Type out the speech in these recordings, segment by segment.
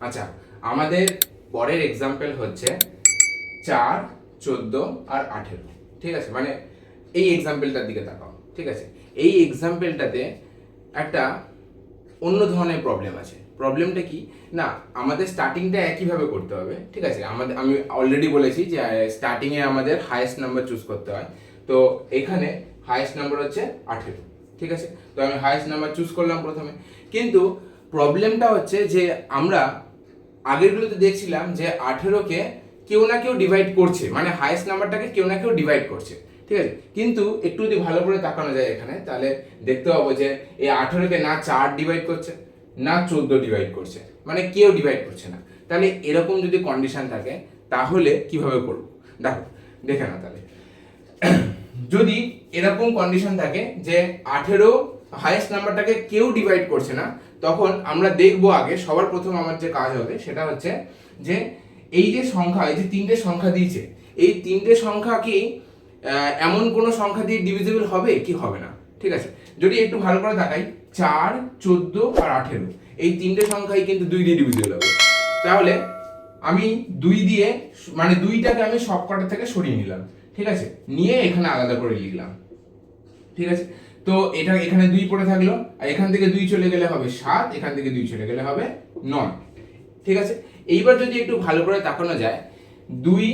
আচ্ছা, আমাদের পরের এক্সাম্পল হচ্ছে 4, 14 আর 18। ঠিক আছে, মানে এই এক্সাম্পলটার দিকে তাকাও। ঠিক আছে, এই এক্সাম্পলটাতে একটা অন্য ধরনের প্রবলেম আছে। প্রবলেমটা কি না, আমাদের স্টার্টিংটা একইভাবে করতে হবে। ঠিক আছে, আমি অলরেডি বলেছি যে স্টার্টিংয়ে আমাদের হাইয়েস্ট নাম্বার চুজ করতে হয়। তো এখানে হাইয়েস্ট নাম্বার হচ্ছে 18। ঠিক আছে, তো আমি হাইয়েস্ট নাম্বার চুজ করলাম প্রথমে। কিন্তু প্রবলেমটা হচ্ছে যে আমরা আগেরগুলোতে দেখছিলাম যে 18কে কেউ না কেউ ডিভাইড করছে, মানে হাইয়েস্ট নাম্বারটাকে কেউ না কেউ ডিভাইড করছে। ঠিক আছে, কিন্তু একটু যদি ভালো করে তাকানো যায় এখানে, তাহলে দেখতে পাবো যে এই 18কে না 4 ডিভাইড করছে, না 14 ডিভাইড করছে, মানে কেউ ডিভাইড করছে না। তাহলে এরকম যদি কন্ডিশন থাকে তাহলে কিভাবে করবো দেখো, দেখে না তাহলে। যদি এরকম কন্ডিশন থাকে যে 18 হাইয়েস্ট নাম্বারটাকে কেউ ডিভাইড করছে না, তখন আমরা দেখবো আগে সবার প্রথম আমার যে কাজ হবে সেটা হচ্ছে যে এই যে সংখ্যা, এই যে তিনটে সংখ্যা দিয়েছে, এই তিনটে সংখ্যা কি এমন কোনো সংখ্যা দিয়ে ডিভিজিবল হবে কি হবে না। ঠিক আছে, যদি একটু ভালো করে তাকাই, 4, 14 আর 18 এই তিনটে সংখ্যাই কিন্তু 2 দিয়ে ডিভিজিবল হবে। তাহলে আমি 2 দিয়ে, মানে 2টাকে আমি সবকটা থেকে সরিয়ে নিলাম। ঠিক আছে, নিয়ে এখানে আলাদা করে লিখলাম। ঠিক আছে, তো এটা এখানে 2 পড়ে থাকলো, আর এখান থেকে 2 চলে গেলে হবে 7, এখান থেকে 2 চলে গেলে হবে 9। ঠিক আছে, এইবার যদি একটু ভালো করে তাকানো যায়, 2,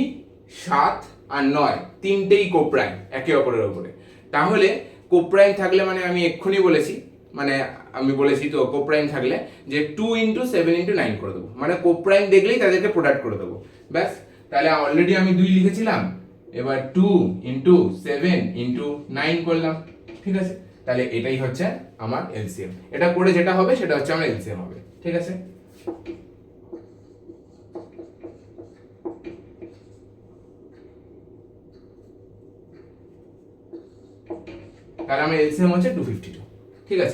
7 আর 9 তিনটেই কোপ্রাইম একে অপরের উপরে। তাহলে কোপ্রাইম থাকলে, মানে আমি এক্ষুনি বলেছি, মানে আমি বলেছি তো কোপ্রাইম থাকলে যে 2 ইন্টু 7 ইন্টু 9 করে দেবো, মানে কোপ্রাইম দেখলেই তাদেরকে প্রোডাক্ট করে দেবো। ব্যাস, তাহলে অলরেডি আমি 2 লিখেছিলাম, এবার 2 ইন্টু 7 ইন্টু 9 করলাম। ঠিক আছে, তাহলে এটাই হচ্ছে আমার এলসিএম। এটা করে যেটা হবে সেটা হচ্ছে আমার এলসিএম হবে। ঠিক আছে, তাহলে আমার এলসিএম হচ্ছে 252। ঠিক আছে।